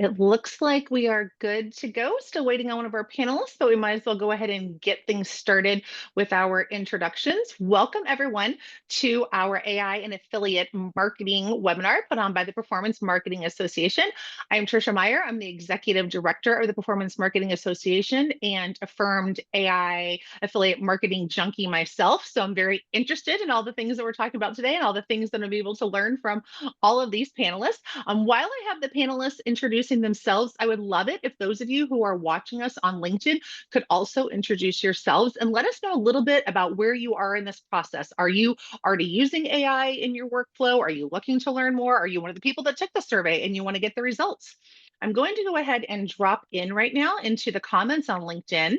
It looks like we are good to go. Still waiting on one of our panelists, but we might as well go ahead and get things started with our introductions. Welcome, everyone, to our AI and affiliate marketing webinar put on by the Performance Marketing Association. I am Tricia Meyer. I'm the Executive Director of the Performance Marketing Association and affirmed AI affiliate marketing junkie myself. So I'm very interested in all the things that we're talking about today and all the things that I'll be able to learn from all of these panelists. While I have the panelists introducing themselves, I would love it if those of you who are watching us on LinkedIn could also introduce yourselves and let us know a little bit about where you are in this process. Are you already using AI in your workflow? Are you looking to learn more? Are you one of the people that took the survey and you want to get the results? I'm going to go ahead and drop in right now into the comments on LinkedIn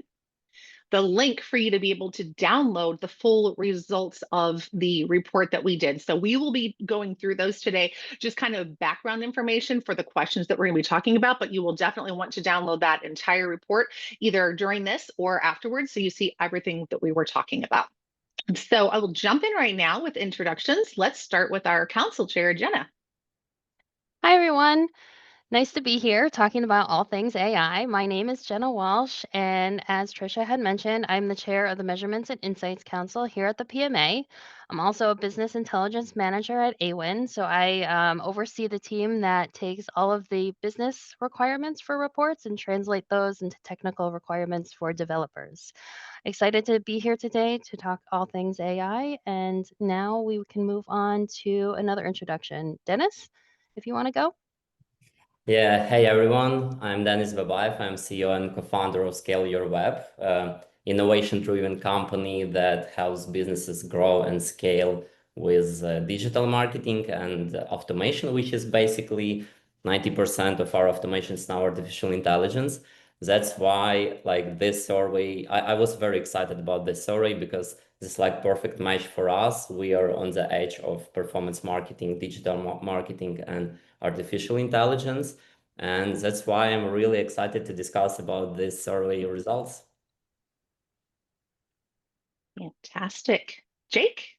the link for you to be able to download the full results of the report that we did. So we will be going through those today, just kind of background information for the questions that we're going to be talking about, but you will definitely want to download that entire report either during this or afterwards so you see everything that we were talking about. So I will jump in right now with introductions. Let's start with our council chair, Jenna. Hi, everyone. Nice to be here talking about all things AI. My name is Jenna Walsh, and as Tricia had mentioned, I'm the chair of the Measurements and Insights Council here at the PMA. I'm also a business intelligence manager at Awin, so I oversee the team that takes all of the business requirements for reports and translate those into technical requirements for developers. Excited to be here today to talk all things AI, and now we can move on to another introduction. Dennis, if you want to go. Yeah, hey everyone, I'm Dennis Babaiev. I'm CEO and co-founder of Scale Your Web, innovation-driven company that helps businesses grow and scale with digital marketing and automation, which is basically 90% of our automation is now artificial intelligence. That's why this survey, I was very excited about this survey because it's perfect match for us. We are on the edge of performance marketing, digital marketing, and artificial intelligence. And that's why I'm really excited to discuss about this survey results. Fantastic. Jake?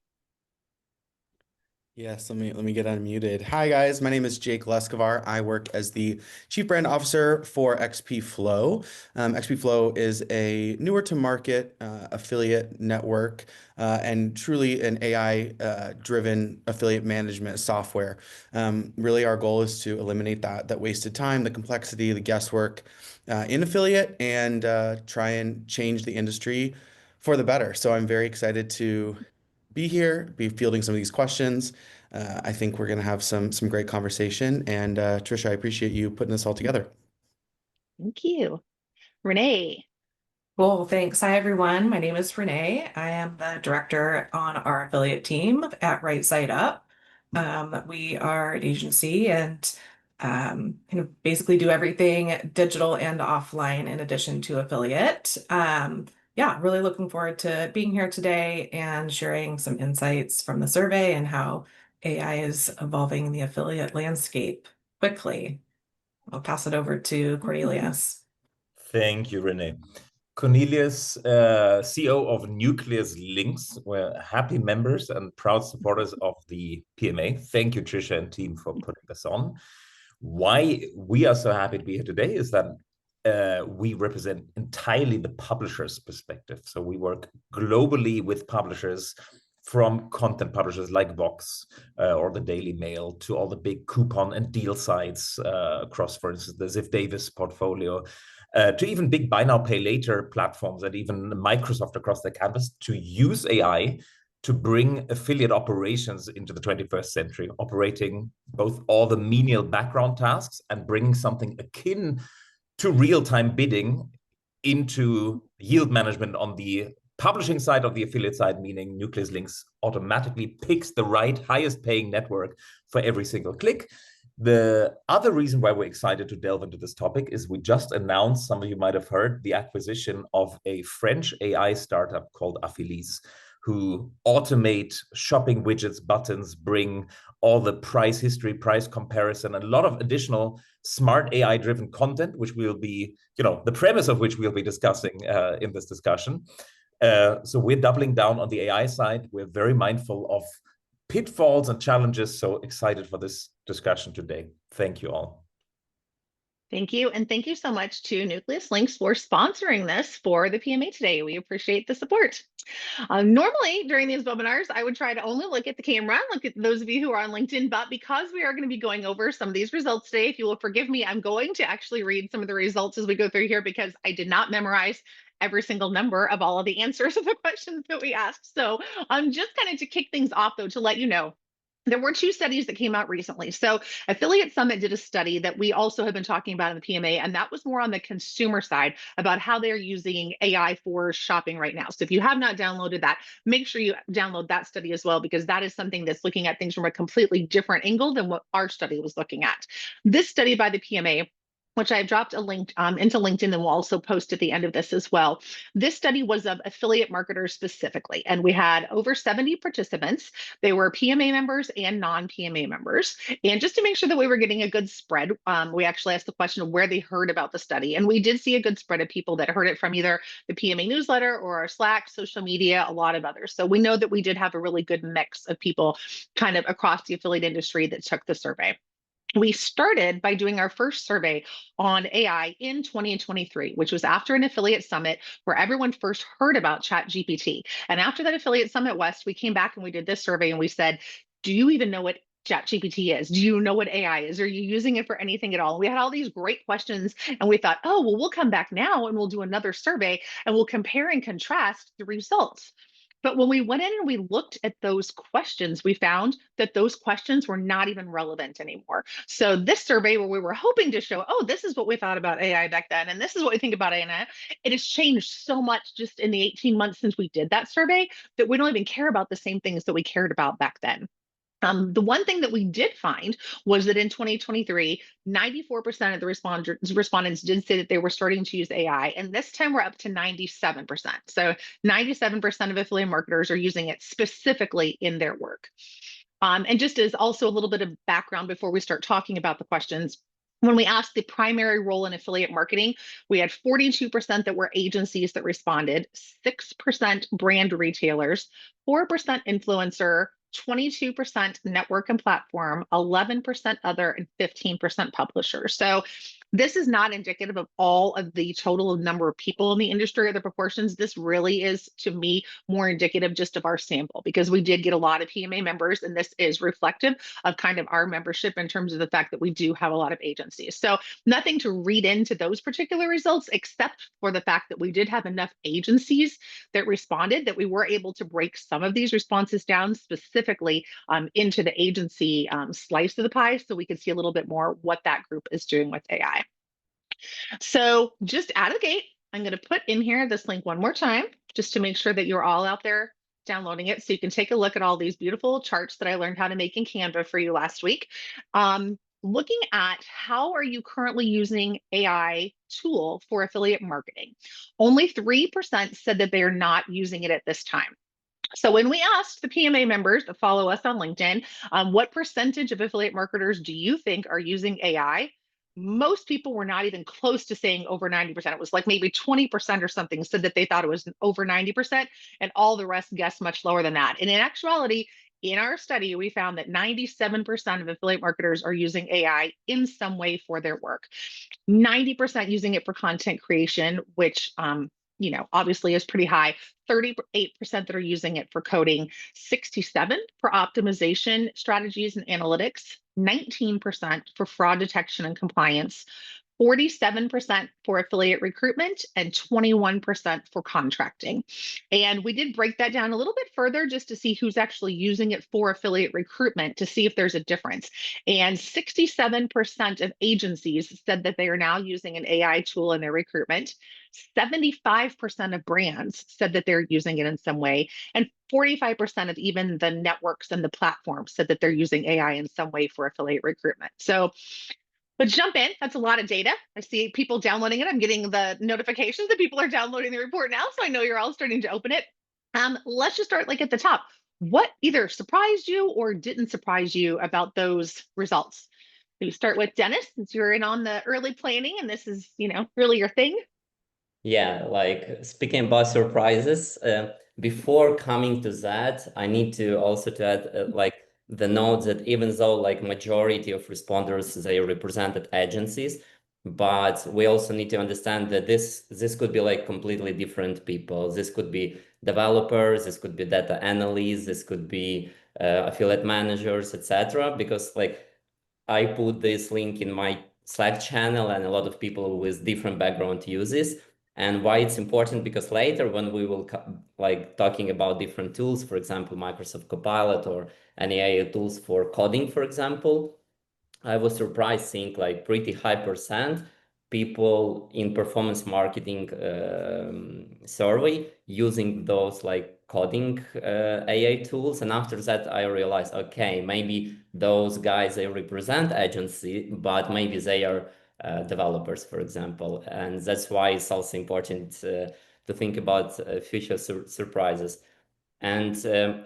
Yes, let me get unmuted. Hi guys, my name is Jake Leskovar. I work as the Chief Brand Officer for xpflow. xpflow is a newer to market affiliate network and truly an AI driven affiliate management software. Really our goal is to eliminate that wasted time, the complexity, the guesswork in affiliate and try and change the industry for the better. So I'm very excited to be here, be fielding some of these questions. I think we're going to have some great conversation. And Tricia, I appreciate you putting this all together. Thank you. Renee? Cool, thanks. Hi, everyone. My name is Renee. I am the director on our affiliate team at Right Side Up. We are an agency and basically do everything digital and offline in addition to affiliate. Yeah, really looking forward to being here today and sharing some insights from the survey and how AI is evolving the affiliate landscape quickly. I'll pass it over to Cornelius. Thank you, Renee. Cornelius, CEO of NucleusLinks. We're happy members and proud supporters of the PMA. Thank you, Tricia and team, for putting this on. Why we are so happy to be here today is that we represent entirely the publisher's perspective. So we work globally with publishers, from content publishers like Vox or the Daily Mail to all the big coupon and deal sites across, for instance, the Ziff Davis portfolio, to even big buy now, pay later platforms and even Microsoft across the campus to use AI to bring affiliate operations into the 21st century, operating both all the menial background tasks and bringing something akin to real-time bidding into yield management on the publishing side of the affiliate side, meaning NucleusLinks automatically picks the right highest paying network for every single click. The other reason why we're excited to delve into this topic is we just announced, some of you might have heard, the acquisition of a French AI startup called Affilies, who automate shopping widgets, buttons, bring all the price history, price comparison, and a lot of additional smart AI-driven content, which we'll be, the premise of which we'll be discussing in this discussion. So we're doubling down on the AI side. We're very mindful of pitfalls and challenges. So excited for this discussion today. Thank you all. Thank you. And thank you so much to NucleusLinks for sponsoring this for the PMA today. We appreciate the support. Normally during these webinars, I would try to only look at the camera, look at those of you who are on LinkedIn, but because we are going to be going over some of these results today, if you will forgive me, I'm going to actually read some of the results as we go through here because I did not memorize every single number of all of the answers of the questions that we asked. So just kind of to kick things off though, to let you know, there were two studies that came out recently. So Affiliate Summit did a study that we also have been talking about in the PMA, and that was more on the consumer side about how they're using AI for shopping right now. So if you have not downloaded that, make sure you download that study as well, because that is something that's looking at things from a completely different angle than what our study was looking at. This study by the PMA, which I've dropped a link into LinkedIn and we'll also post at the end of this as well. This study was of affiliate marketers specifically, and we had over 70 participants. They were PMA members and non-PMA members. And just to make sure that we were getting a good spread, we actually asked the question of where they heard about the study. And we did see a good spread of people that heard it from either the PMA newsletter or our Slack, social media, a lot of others. So we know that we did have a really good mix of people kind of across the affiliate industry that took the survey. We started by doing our first survey on AI in 2023, which was after an affiliate summit where everyone first heard about ChatGPT. And after that affiliate summit West, we came back and we did this survey and we said, do you even know what ChatGPT is? Do you know what AI is? Are you using it for anything at all? And we had all these great questions and we thought, oh, well, we'll come back now and we'll do another survey and we'll compare and contrast the results. But when we went in and we looked at those questions, we found that those questions were not even relevant anymore. So this survey where we were hoping to show, oh, this is what we thought about AI back then, and this is what we think about AI, it has changed so much just in the 18 months since we did that survey that we don't even care about the same things that we cared about back then. The one thing that we did find was that in 2023, 94% of the respondents did say that they were starting to use AI. And this time we're up to 97%. So 97% of affiliate marketers are using it specifically in their work. And just as also a little bit of background before we start talking about the questions, when we asked the primary role in affiliate marketing, we had 42% that were agencies that responded, 6% brand retailers, 4% influencer, 22% network and platform, 11% other, and 15% publishers. So this is not indicative of all of the total number of people in the industry or the proportions. This really is, to me, more indicative just of our sample, because we did get a lot of PMA members, and this is reflective of kind of our membership in terms of the fact that we do have a lot of agencies. So nothing to read into those particular results, except for the fact that we did have enough agencies that responded that we were able to break some of these responses down specifically into the agency slice of the pie, so we could see a little bit more what that group is doing with AI. So just out of the gate, I'm going to put in here this link one more time, just to make sure that you're all out there downloading it, so you can take a look at all these beautiful charts that I learned how to make in Canva for you last week. Looking at how are you currently using AI tool for affiliate marketing. Only 3% said that they are not using it at this time. So when we asked the PMA members to follow us on LinkedIn, what percentage of affiliate marketers do you think are using AI? Most people were not even close to saying over 90%. It was like maybe 20% or something said that they thought it was over 90%, and all the rest guessed much lower than that. And in actuality, in our study, we found that 97% of affiliate marketers are using AI in some way for their work. 90% using it for content creation, which obviously is pretty high. 38% that are using it for coding, 67% for optimization strategies and analytics, 19% for fraud detection and compliance, 47% for affiliate recruitment, and 21% for contracting. And we did break that down a little bit further just to see who's actually using it for affiliate recruitment, to see if there's a difference. And 67% of agencies said that they are now using an AI tool in their recruitment. 75% of brands said that they're using it in some way. And 45% of even the networks and the platforms said that they're using AI in some way for affiliate recruitment. So but jump in. That's a lot of data. I see people downloading it. I'm getting the notifications that people are downloading the report now, so I know you're all starting to open it. Let's just start at the top. What either surprised you or didn't surprise you about those results? We start with Dennis, since you're in on the early planning and this is, really your thing. Yeah, speaking about surprises, before coming to that, I need to also to add the note that even though majority of responders, they represented agencies, But we also need to understand that this could be like completely different people. This could be developers, this could be data analysts, this could be affiliate managers, etc. Because like I put this link in my Slack channel, and a lot of people with different background use this. And why it's important, because later when we will like talking about different tools, for example, Microsoft Copilot or any AI tools for coding, for example, I was surprised seeing like pretty high percent people in performance marketing survey using those like coding AI tools. And after that, I realized, okay, maybe those guys, they represent agency, but maybe they are developers, for example. And that's why it's also important to think about future surprises. And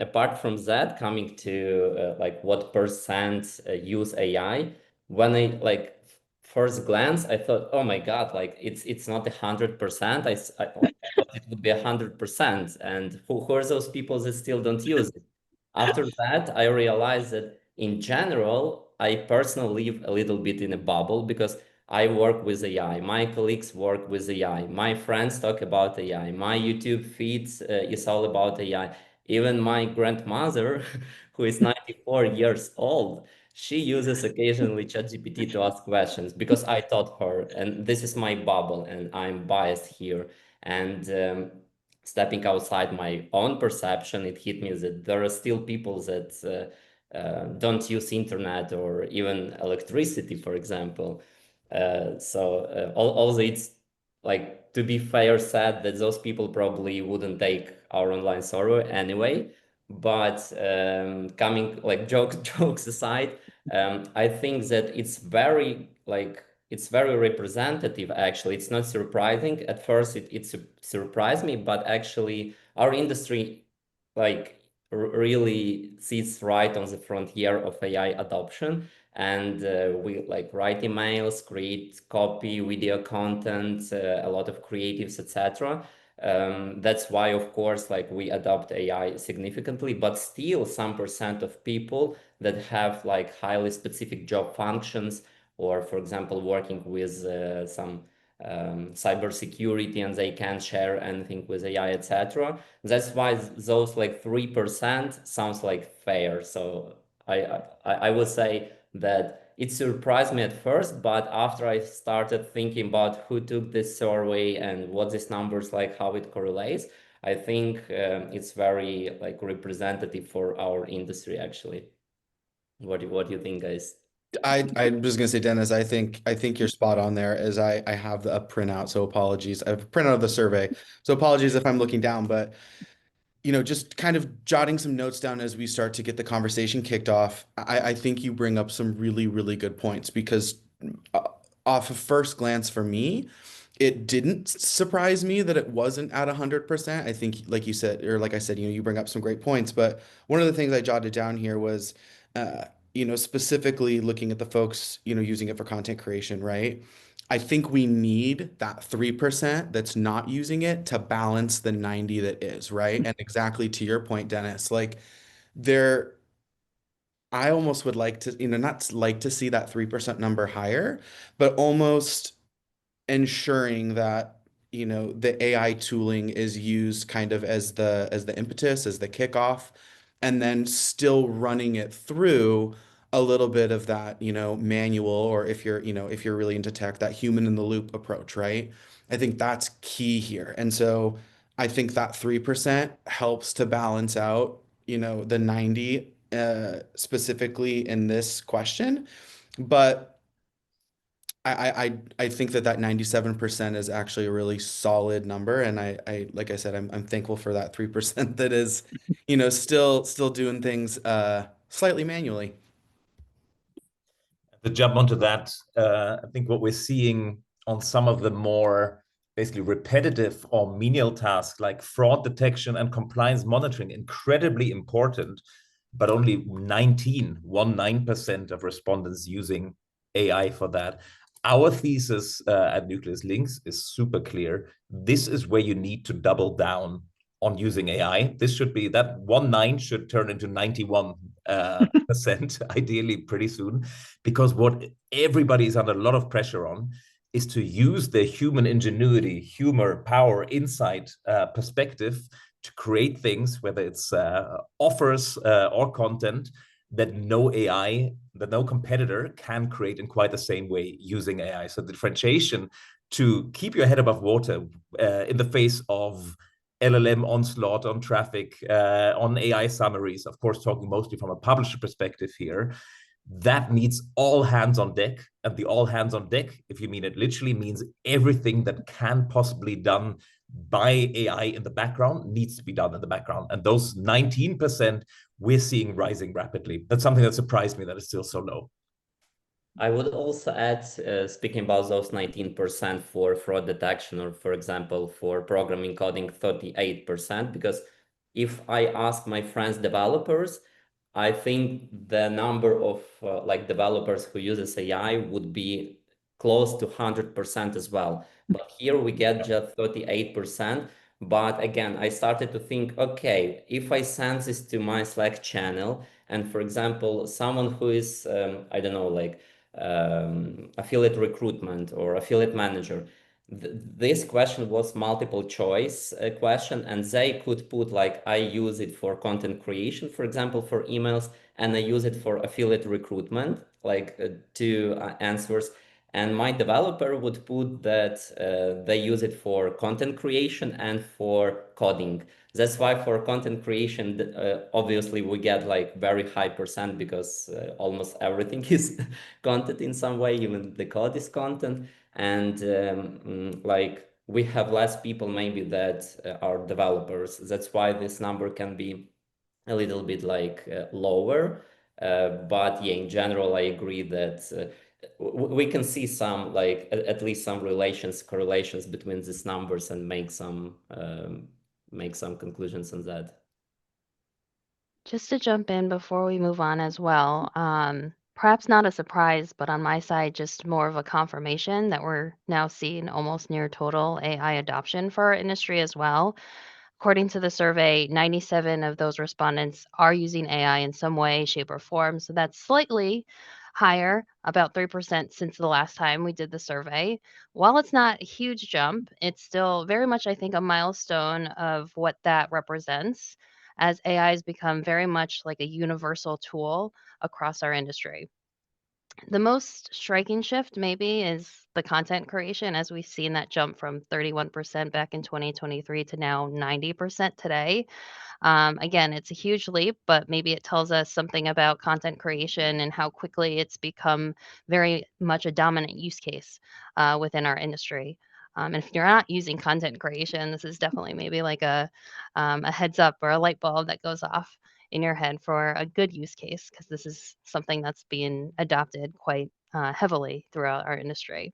apart from that, coming to like what percent use AI, when I like first glance, I thought, oh my God, like it's not 100%. I thought it would be 100%. And who are those people that still don't use it? After that, I realized that in general, I personally live a little bit in a bubble because I work with AI. My colleagues work with AI. My friends talk about AI. My YouTube feeds is all about AI. Even my grandmother, who is 94 years old, she uses occasionally ChatGPT to ask questions because I taught her, and this is my bubble, and I'm biased here. And stepping outside my own perception, it hit me that there are still people that don't use internet or even electricity, for example. Although it's like, to be fair, sad that those people probably wouldn't take our online survey anyway. But coming like jokes aside, I think that it's very representative. Actually, it's not surprising at first. It surprised me, but actually, our industry like really sits right on the frontier of AI adoption. And we like write emails, create copy, video content, a lot of creatives, etc. That's why, of course, like we adopt AI significantly, but still some percent of people that have like highly specific job functions, or for example, working with some cybersecurity, and they can't share anything with AI, etc. That's why those like 3% sounds like fair. So I would say that it surprised me at first, but after I started thinking about who took this survey and what these numbers like, how it correlates, I think it's very like representative for our industry actually. What do you think, guys? I was gonna say, Dennis, I think you're spot on there, as I have a printout, so apologies. I have a printout of the survey, so apologies if I'm looking down, but just kind of jotting some notes down as we start to get the conversation kicked off. I think you bring up some really, really good points, because uh, off of first glance for me, it didn't surprise me that it wasn't at 100%. I think, like you said, or like I said, you bring up some great points. But one of the things I jotted down here was, uh, specifically looking at the folks, using it for content creation, right? I think we need that 3% that's not using it to balance the 90 that is, right? And exactly to your point, Dennis, like there, I almost would like to, not like to see that 3% number higher, but almost ensuring that the AI tooling is used kind of as the impetus, as the kickoff, and then still running it through a little bit of that manual, or if you're really into tech, that human in the loop approach, right? I think that's key here. And so I think that 3% helps to balance out the 90 specifically in this question. But I think that 97% is actually a really solid number, and I like I said, I'm thankful for that 3% that is, still doing things slightly manually. To jump onto that, I think what we're seeing on some of the more basically repetitive or menial tasks like fraud detection and compliance monitoring, incredibly important, but only 19% of respondents using AI for that. Our thesis at NucleusLinks is super clear. This is where you need to double down on using AI. This should be that 19 should turn into 91%, ideally pretty soon, because what everybody is under a lot of pressure on is to use their human ingenuity, humor, power, insight, perspective to create things, whether it's offers or content that no competitor can create in quite the same way using AI. So the differentiation to keep your head above water in the face of LLM onslaught on traffic, on AI summaries, of course, talking mostly from a publisher perspective here, that needs all hands on deck. And the all hands on deck, if you mean it literally, means everything that can possibly done by AI in the background needs to be done in the background. And those 19% we're seeing rising rapidly. That's something that surprised me that it's still so low. I would also add, speaking about those 19% for fraud detection, or for example, for programming coding, 38%, because if I ask my friends developers, I think the number of like developers who uses AI would be close to 100% as well. But here we get just 38%. But again, I started to think, okay, if I send this to my Slack channel, and for example, someone who is, I don't know, like affiliate recruitment or affiliate manager, this question was multiple choice question, and they could put like, I use it for content creation, for example, for emails, and I use it for affiliate recruitment, like two answers. And my developer would put that they use it for content creation and for coding. That's why for content creation, obviously we get like very high percent, because almost everything is content in some way, even the code is content. And like we have less people maybe that are developers. That's why this number can be a little bit like lower. But yeah, in general, I agree that we can see some, like at least some correlations between these numbers, and make some conclusions on that. Just to jump in before we move on as well, perhaps not a surprise, but on my side, just more of a confirmation that we're now seeing almost near total AI adoption for our industry as well. According to the survey, 97 of those respondents are using AI in some way, shape, or form. So that's slightly higher, about 3% since the last time we did the survey. While it's not a huge jump, it's still very much, I think, a milestone of what that represents, as AI has become very much like a universal tool across our industry. The most striking shift maybe is the content creation, as we've seen that jump from 31% back in 2023 to now 90% today. Again, it's a huge leap, but maybe it tells us something about content creation and how quickly it's become very much a dominant use case within our industry. And if you're not using content creation, this is definitely maybe like a heads up or a light bulb that goes off in your head for a good use case, because this is something that's being adopted quite heavily throughout our industry.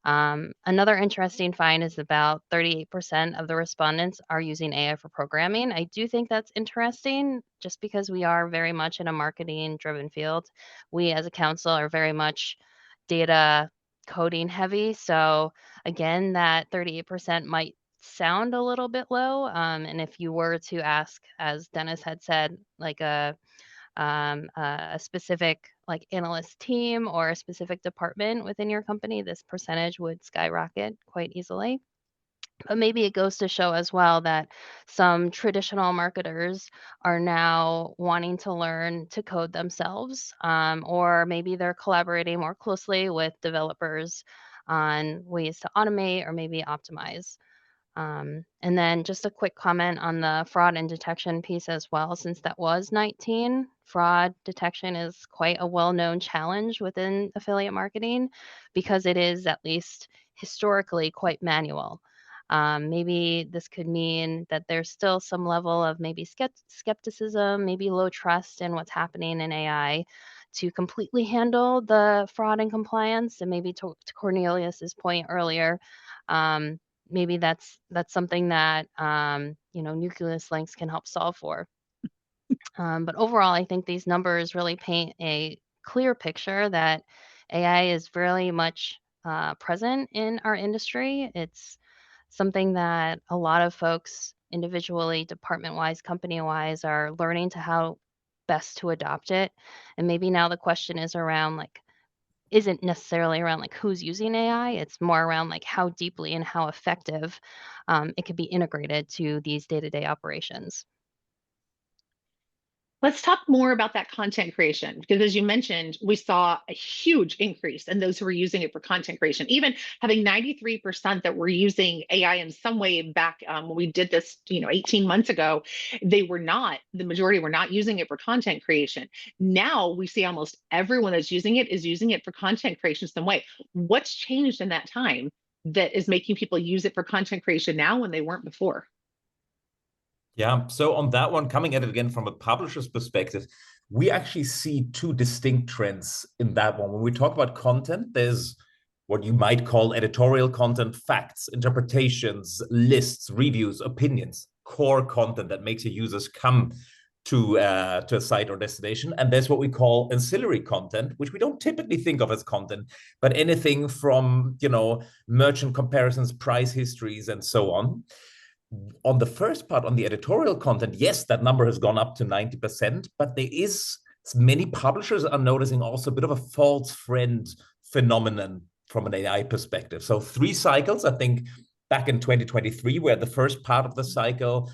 Another interesting find is about 38% of the respondents are using AI for programming. I do think that's interesting, just because we are very much in a marketing driven field. We as a council are very much data coding heavy. So again, that 38% might sound a little bit low. And if you were to ask, as Dennis had said, like a specific like analyst team or a specific department within your company, this percentage would skyrocket quite easily. But maybe it goes to show as well that some traditional marketers are now wanting to learn to code themselves, or maybe they're collaborating more closely with developers on ways to automate or maybe optimize. And then just a quick comment on the fraud and detection piece as well, since that was 19. Fraud detection is quite a well-known challenge within affiliate marketing, because it is, at least historically, quite manual. Maybe this could mean that there's still some level of maybe skepticism, maybe low trust in what's happening in AI to completely handle the fraud and compliance. And maybe to Cornelius's point earlier, maybe that's something that NucleusLinks can help solve for. But overall, I think these numbers really paint a clear picture that AI is very much present in our industry. It's something that a lot of folks, individually, department-wise, company-wise, are learning to how best to adopt it. And maybe now the question is around like, isn't necessarily around like who's using AI. It's more around like how deeply and how effective it can be integrated to these day-to-day operations. Let's talk more about that content creation, because as you mentioned, we saw a huge increase in those who were using it for content creation, even having 93% that were using AI in some way back when we did this, 18 months ago. The majority were not using it for content creation. Now we see almost everyone that's using it is using it for content creation some way. What's changed in that time that is making people use it for content creation now when they weren't before? Yeah, so on that one, coming at it again from a publisher's perspective, we actually see two distinct trends in that one. When we talk about content, there's what you might call editorial content, facts, interpretations, lists, reviews, opinions, core content that makes your users come to a site or destination. And there's what we call ancillary content, which we don't typically think of as content, but anything from, merchant comparisons, price histories, and so on. On the first part, on the editorial content, yes, that number has gone up to 90%, but there is many publishers are noticing also a bit of a false friend phenomenon from an AI perspective. So 3 cycles, I think, back in 2023, where the first part of the cycle,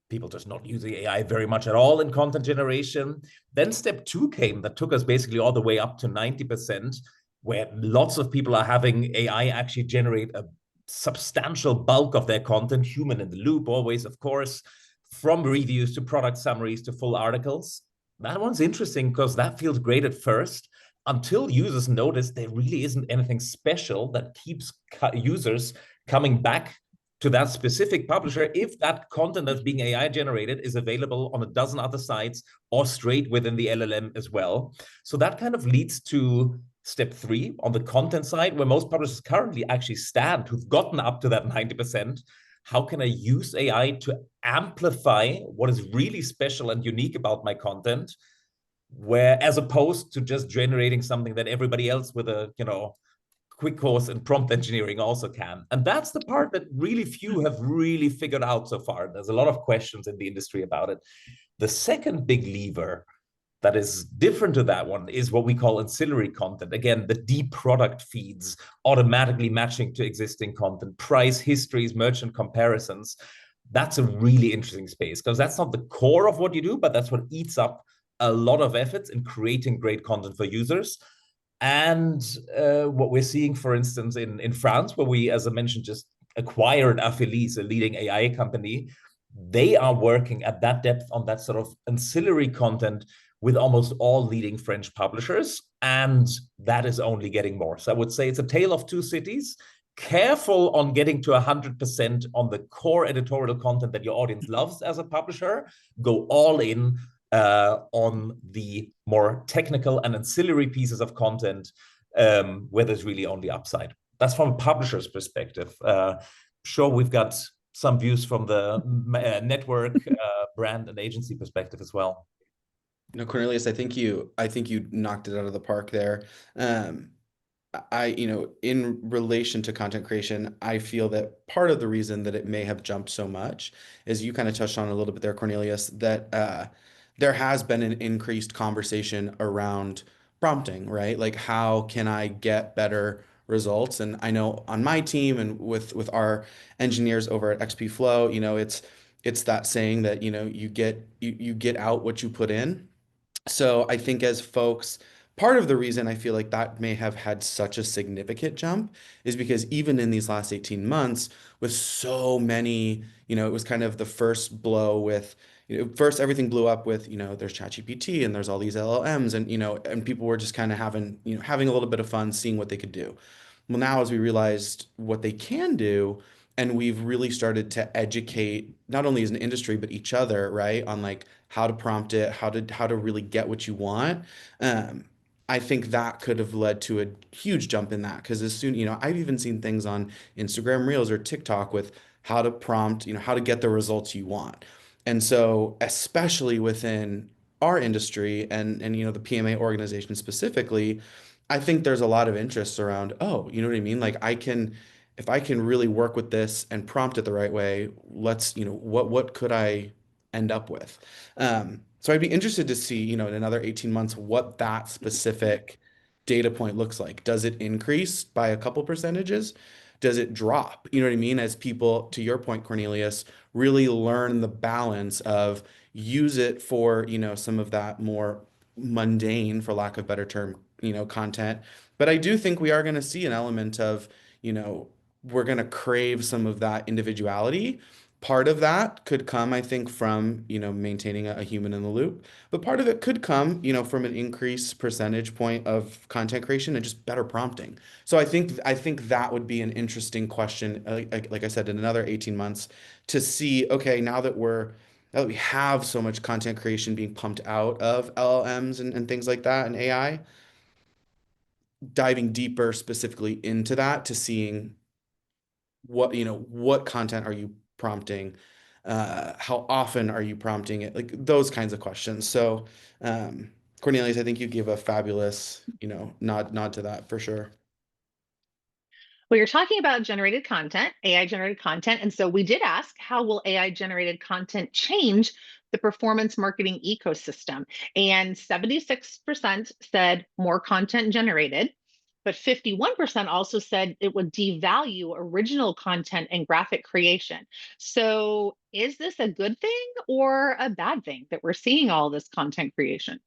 people just not using AI very much at all in content generation. Then step 2 came that took us basically all the way up to 90%, where lots of people are having AI actually generate a substantial bulk of their content, human in the loop, always, of course, from reviews to product summaries to full articles. That one's interesting because that feels great at first until users notice there really isn't anything special that keeps users coming back to that specific publisher if that content that's being AI generated is available on a dozen other sites or straight within the LLM as well. So that kind of leads to step 3 on the content side, where most publishers currently actually stand, who've gotten up to that 90%. How can I use AI to amplify what is really special and unique about my content, where as opposed to just generating something that everybody else with a, quick course in prompt engineering also can. And that's the part that really few have really figured out so far. There's a lot of questions in the industry about it. The second big lever that is different to that one is what we call ancillary content. Again, the deep product feeds automatically matching to existing content, price histories, merchant comparisons. That's a really interesting space because that's not the core of what you do, but that's what eats up a lot of efforts in creating great content for users. And what we're seeing, for instance, in France, where we, as I mentioned, just acquired Affilies, a leading AI company, they are working at that depth on that sort of ancillary content with almost all leading French publishers, and that is only getting more. So I would say it's a tale of 2 cities. Careful on getting to 100% on the core editorial content that your audience loves as a publisher. Go all in on the more technical and ancillary pieces of content where there's really only upside. That's from a publisher's perspective. Sure, we've got some views from the network, brand, and agency perspective as well. Cornelius, I think you knocked it out of the park there. In relation to content creation, I feel that part of the reason that it may have jumped so much is you kind of touched on a little bit there, Cornelius, that there has been an increased conversation around prompting, right? Like, how can I get better results? And I know on my team and with our engineers over at xpflow, it's that saying that, you get out what you put in. So I think as folks, part of the reason I feel like that may have had such a significant jump is because even in these last 18 months, with so many, it was kind of the first blow with, first everything blew up with, there's ChatGPT and there's all these LLMs and, and people were just kind of having a little bit of fun seeing what they could do. Well, now as we realized what they can do, and we've really started to educate not only as an industry but each other, right, on like how to prompt it, how to really get what you want. I think that could have led to a huge jump in that, because as soon, I've even seen things on Instagram Reels or TikTok with how to prompt, how to get the results you want. And so especially within our industry and the PMA organization specifically, I think there's a lot of interest around, oh, you know what I mean? Like if I can really work with this and prompt it the right way, let's, what could I end up with? So I'd be interested to see, in another 18 months, what that specific data point looks like. Does it increase by a couple percentages? Does it drop? You know what I mean? As people, to your point, Cornelius, really learn the balance of use it for, some of that more mundane, for lack of better term, content. But I do think we are going to see an element of, we're going to crave some of that individuality. Part of that could come, I think, from, maintaining a human in the loop. But part of it could come, from an increased percentage point of content creation and just better prompting. So I think that would be an interesting question, like I said, in another 18 months to see, okay, now that we have so much content creation being pumped out of LLMs and things like that and AI, diving deeper specifically into that to seeing what content are you prompting, how often are you prompting it, like those kinds of questions. So Cornelius, I think you gave a fabulous nod to that for sure. Well, you're talking about generated content, AI generated content. And so we did ask, how will AI generated content change the performance marketing ecosystem? And 76% said more content generated, but 51% also said it would devalue original content and graphic creation. So is this a good thing or a bad thing that we're seeing all this content creation?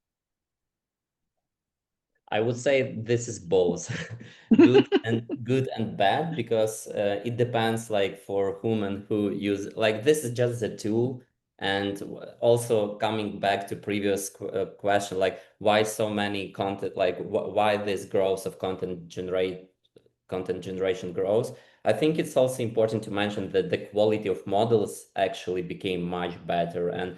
I would say this is both good and bad, because it depends like for whom and who use, like this is just a tool. And also coming back to previous question, like why so many content, like why this growth of content generation grows. I think it's also important to mention that the quality of models actually became much better. And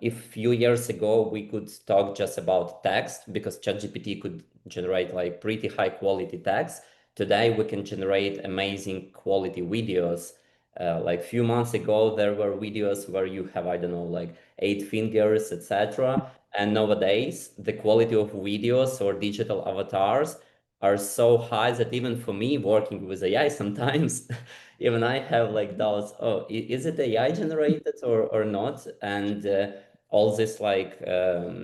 if a few years ago we could talk just about text because ChatGPT could generate like pretty high quality text, today we can generate amazing quality videos. Like a few months ago, there were videos where you have, I don't know, like 8 fingers, etc. And nowadays, the quality of videos or digital avatars are so high that even for me working with AI sometimes, even I have like doubts, oh, is it AI generated or not? And all this like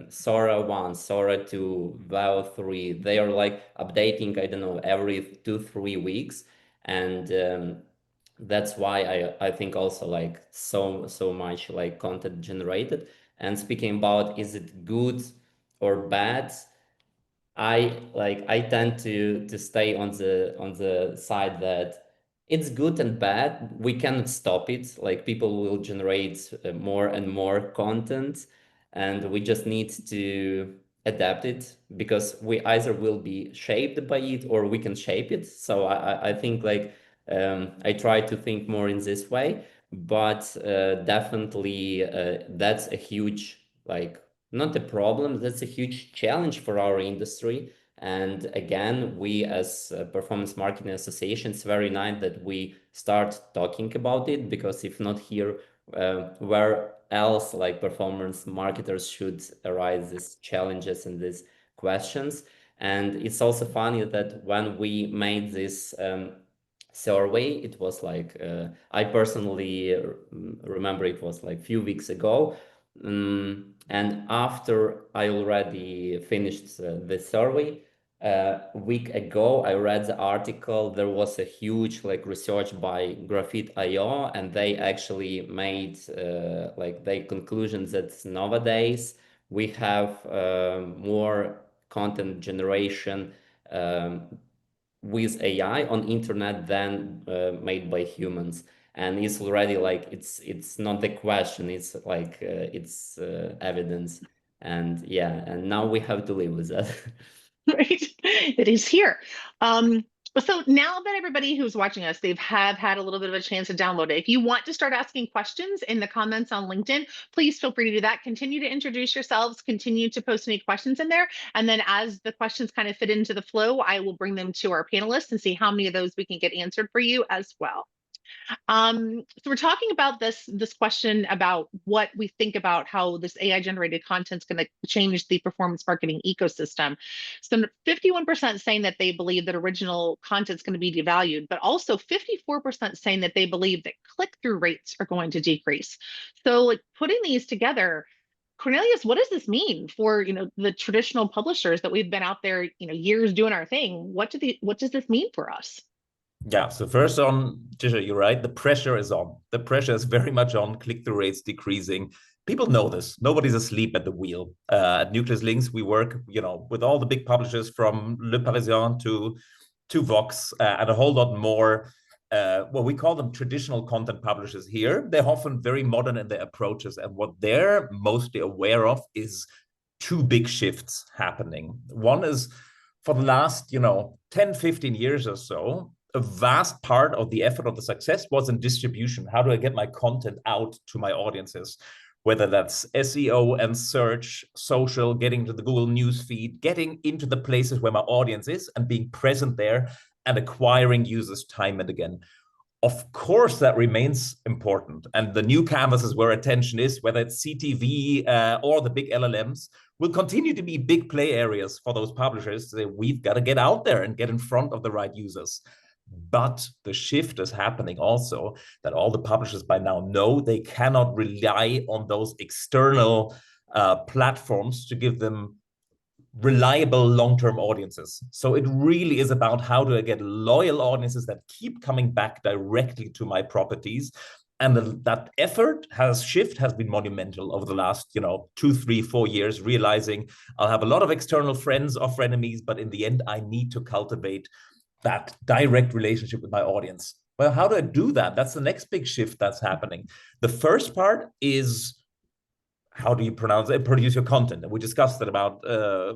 Sora 1, Sora 2, Vow 3, they are like updating, I don't know, every 2-3 weeks. And that's why I think also like so much like content generated. And speaking about is it good or bad, I tend to stay on the side that it's good and bad. We cannot stop it. Like people will generate more and more content, and we just need to adapt it because we either will be shaped by it or we can shape it. So I think like I try to think more in this way, but definitely that's a huge like not a problem, that's a huge challenge for our industry. And again, we as Performance Marketing Association, it's very nice that we start talking about it, because if not here, where else like performance marketers should arise these challenges and these questions. And it's also funny that when we made this survey, it was like I personally remember it was like a few weeks ago. And after I already finished the survey, a week ago, I read the article. There was a huge like research by Graphite.io, and they actually made like their conclusions that nowadays we have more content generation with AI on internet than made by humans. And it's already like it's not the question, it's like it's evidence. And yeah, and now we have to live with that. Right? It is here. So now that everybody who's watching us, they've had a little bit of a chance to download it. If you want to start asking questions in the comments on LinkedIn, please feel free to do that. Continue to introduce yourselves, continue to post any questions in there. And then as the questions kind of fit into the flow, I will bring them to our panelists and see how many of those we can get answered for you as well. So we're talking about this question about what we think about how this AI generated content is going to change the performance marketing ecosystem. So 51% saying that they believe that original content is going to be devalued, but also 54% saying that they believe that click-through rates are going to decrease. So like putting these together, Cornelius, what does this mean for, the traditional publishers that we've been out there, years doing our thing? What does this mean for us? Yeah, so first on, Tricia, you're right. The pressure is on. The pressure is very much on. Click-through rates decreasing. People know this. Nobody's asleep at the wheel. At NucleusLinks, we work, with all the big publishers from Le Parisien to Vox and a whole lot more. Well, we call them traditional content publishers here. They're often very modern in their approaches, and what they're mostly aware of is two big shifts happening. One is for the last, 10, 15 years or so, a vast part of the effort of the success was in distribution. How do I get my content out to my audiences? Whether that's SEO and search, social, getting to the Google News feed, getting into the places where my audience is and being present there and acquiring users time and again. Of course, that remains important. And the new canvases where attention is, whether it's CTV or the big LLMs, will continue to be big play areas for those publishers. So we've got to get out there and get in front of the right users. But the shift is happening also that all the publishers by now know they cannot rely on those external platforms to give them reliable long-term audiences. So it really is about how do I get loyal audiences that keep coming back directly to my properties. And that shift has been monumental over the last, 2, 3, 4 years, realizing I'll have a lot of external friends or frenemies, but in the end, I need to cultivate that direct relationship with my audience. Well, how do I do that? That's the next big shift that's happening. The first part is, how do you produce your content? And we discussed it about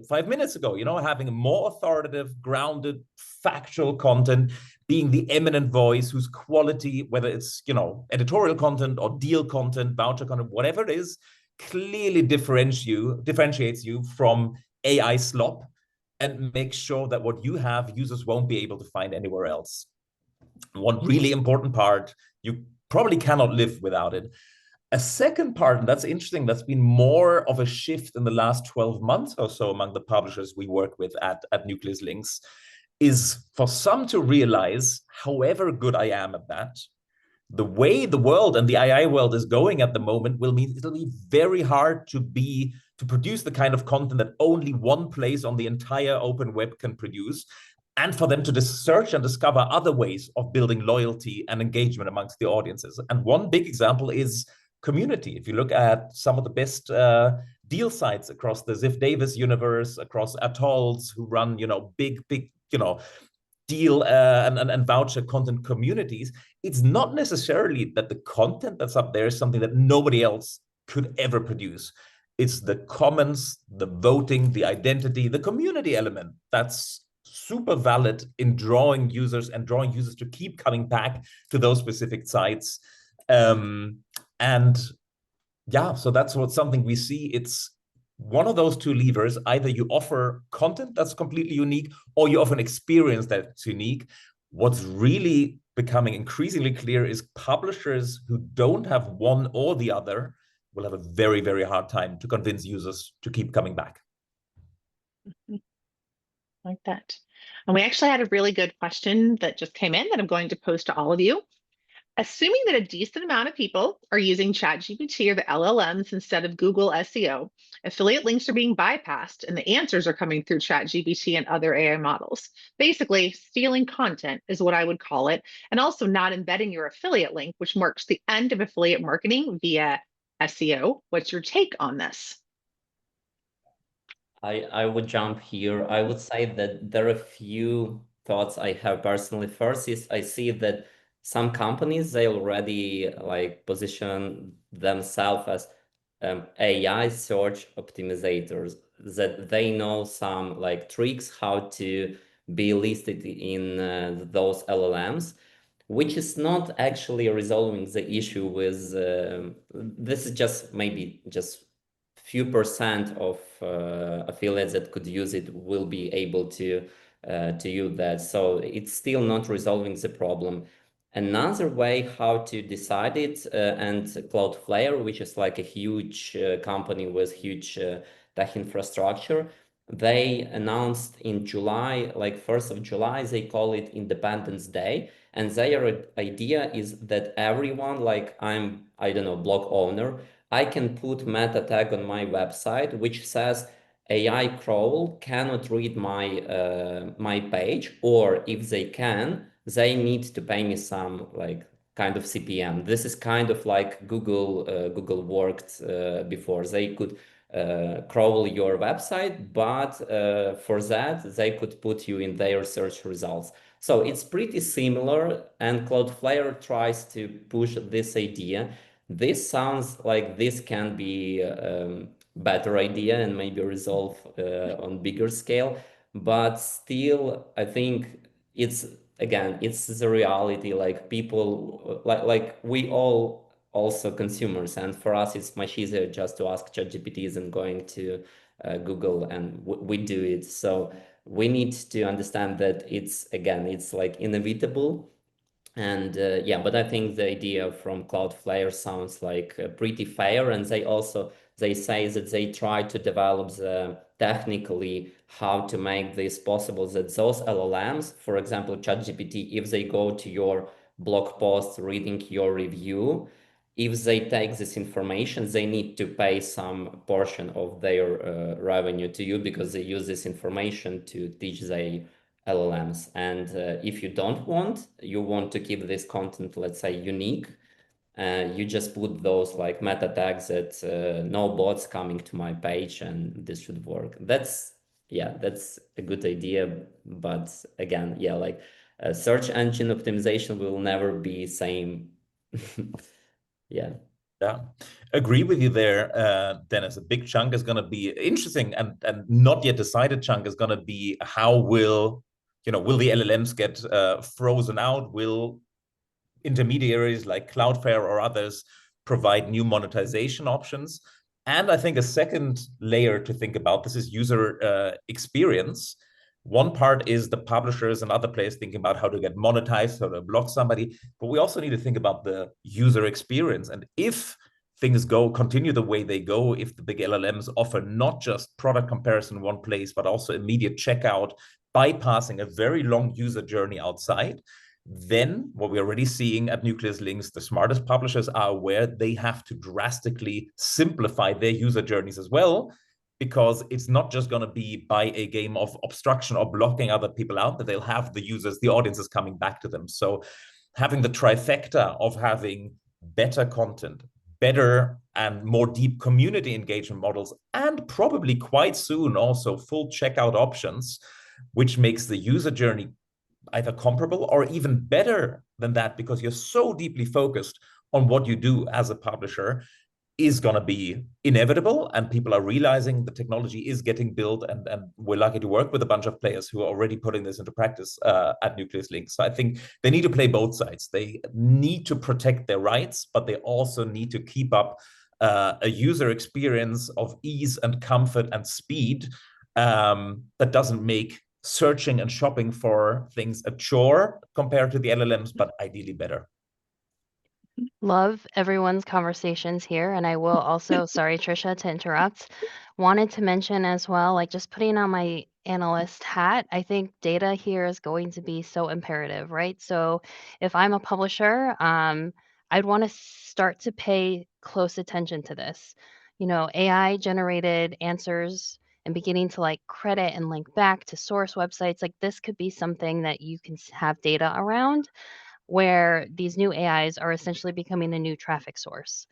5 minutes ago, having a more authoritative, grounded, factual content, being the eminent voice whose quality, whether it's, editorial content or deal content, voucher content, whatever it is, clearly differentiates you from AI slop and make sure that what you have, users won't be able to find anywhere else. One really important part, you probably cannot live without it. A second part, and that's interesting, that's been more of a shift in the last 12 months or so among the publishers we work with at NucleusLinks, is for some to realize, however good I am at that, the way the world and the AI world is going at the moment will mean it'll be very hard to produce the kind of content that only one place on the entire open web can produce, and for them to search and discover other ways of building loyalty and engagement amongst the audiences. And one big example is community. If you look at some of the best deal sites across the Ziff Davis universe, across atolls who run, big, deal and voucher content communities, it's not necessarily that the content that's up there is something that nobody else could ever produce. It's the comments, the voting, the identity, the community element that's super valid in drawing users to keep coming back to those specific sites. And yeah, so that's something we see. It's one of those two levers. Either you offer content that's completely unique, or you offer an experience that's unique. What's really becoming increasingly clear is publishers who don't have one or the other will have a very, very hard time to convince users to keep coming back. Like that. And we actually had a really good question that just came in that I'm going to post to all of you. Assuming that a decent amount of people are using ChatGPT or the LLMs instead of Google SEO, affiliate links are being bypassed and the answers are coming through ChatGPT and other AI models. Basically, stealing content is what I would call it, and also not embedding your affiliate link, which marks the end of affiliate marketing via SEO. What's your take on this? I would jump here. I would say that there are a few thoughts I have personally. First is I see that some companies, they already position themselves as AI search optimizers, that they know some tricks how to be listed in those LLMs, which is not actually resolving the issue with this is just maybe just few percent of affiliates that could use it will be able to use that. So it's still not resolving the problem. Another way how to decide it, and Cloudflare, which is like a huge company with huge tech infrastructure, they announced in July, 1st of July, they call it Independence Day. And their idea is that everyone, I don't know, blog owner, I can put meta tag on my website, which says AI crawl cannot read my page, or if they can, they need to pay me some like kind of CPM. This is kind of like Google worked before. They could crawl your website, but for that they could put you in their search results. So it's pretty similar, and Cloudflare tries to push this idea. This sounds like this can be better idea and maybe resolve on bigger scale, but still, I think it's again, it's the reality. Like people, like we all also consumers, and for us, it's much easier just to ask ChatGPT than going to Google, and we do it. So we need to understand that it's again, it's like inevitable. And yeah, but I think the idea from Cloudflare sounds like pretty fair. And they say that they try to develop technically how to make this possible, that those LLMs, for example, ChatGPT, if they go to your blog post reading your review, if they take this information, they need to pay some portion of their revenue to you, because they use this information to teach their LLMs. And if you want to keep this content, let's say, unique, you just put those like meta tags that no bots coming to my page, and this should work. That's a good idea. But again, yeah, like search engine optimization will never be same. Yeah. Yeah, agree with you there, Dennis. A big chunk is going to be interesting, and not yet decided chunk is going to be how will the LLMs get frozen out? Will intermediaries like Cloudflare or others provide new monetization options? And I think a second layer to think about this is user experience. One part is the publishers and other players thinking about how to get monetized, how to block somebody, but we also need to think about the user experience. And if things continue the way they go, if the big LLMs offer not just product comparison in one place, but also immediate checkout, bypassing a very long user journey outside, then what we're already seeing at NucleusLinks, the smartest publishers are aware they have to drastically simplify their user journeys as well, because it's not just going to be by a game of obstruction or blocking other people out, that they'll have the users, the audiences coming back to them. So having the trifecta of having better content, better and more deep community engagement models, and probably quite soon also full checkout options, which makes the user journey either comparable or even better than that, because you're so deeply focused on what you do as a publisher, is going to be inevitable. And people are realizing the technology is getting built, and we're lucky to work with a bunch of players who are already putting this into practice at NucleusLinks. So I think they need to play both sides. They need to protect their rights, but they also need to keep up a user experience of ease and comfort and speed that doesn't make searching and shopping for things a chore compared to the LLMs, but ideally better. Love everyone's conversations here. And I will also, sorry, Tricia, to interrupt, wanted to mention as well, like just putting on my analyst hat, I think data here is going to be so imperative, right? So if I'm a publisher, I'd want to start to pay close attention to this. AI generated answers and beginning to like credit and link back to source websites. Like this could be something that you can have data around, where these new AIs are essentially becoming a new traffic source.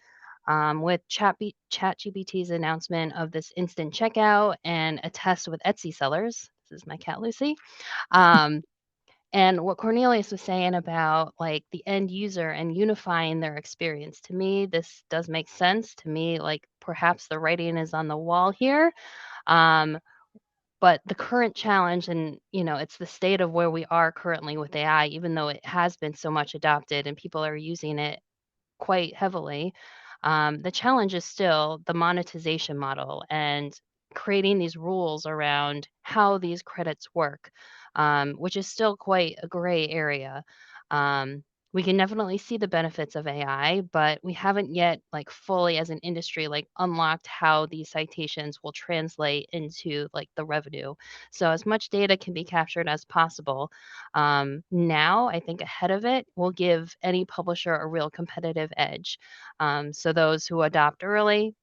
With ChatGPT's announcement of this instant checkout and a test with Etsy sellers, this is my cat Lucy, and what Cornelius was saying about like the end user and unifying their experience, to me, this does make sense. To me, like perhaps the writing is on the wall here. But the current challenge, and it's the state of where we are currently with AI, even though it has been so much adopted and people are using it quite heavily, the challenge is still the monetization model and creating these rules around how these credits work, which is still quite a gray area. we can definitely see the benefits of AI, but we haven't yet like fully as an industry like unlocked how these citations will translate into like the revenue. So as much data can be captured as possible. Now, I think ahead of it will give any publisher a real competitive edge. So those who adopt early,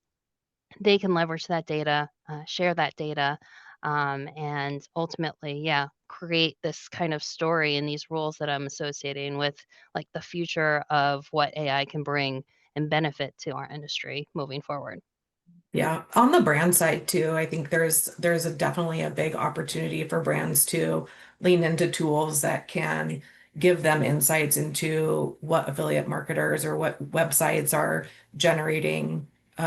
they can leverage that data, share that data, and ultimately, yeah, create this kind of story and these rules that I'm associating with like the future of what AI can bring and benefit to our industry moving forward. Yeah, on the brand side too, I think definitely a big opportunity for brands to lean into tools that can give them insights into what affiliate marketers or what websites are generating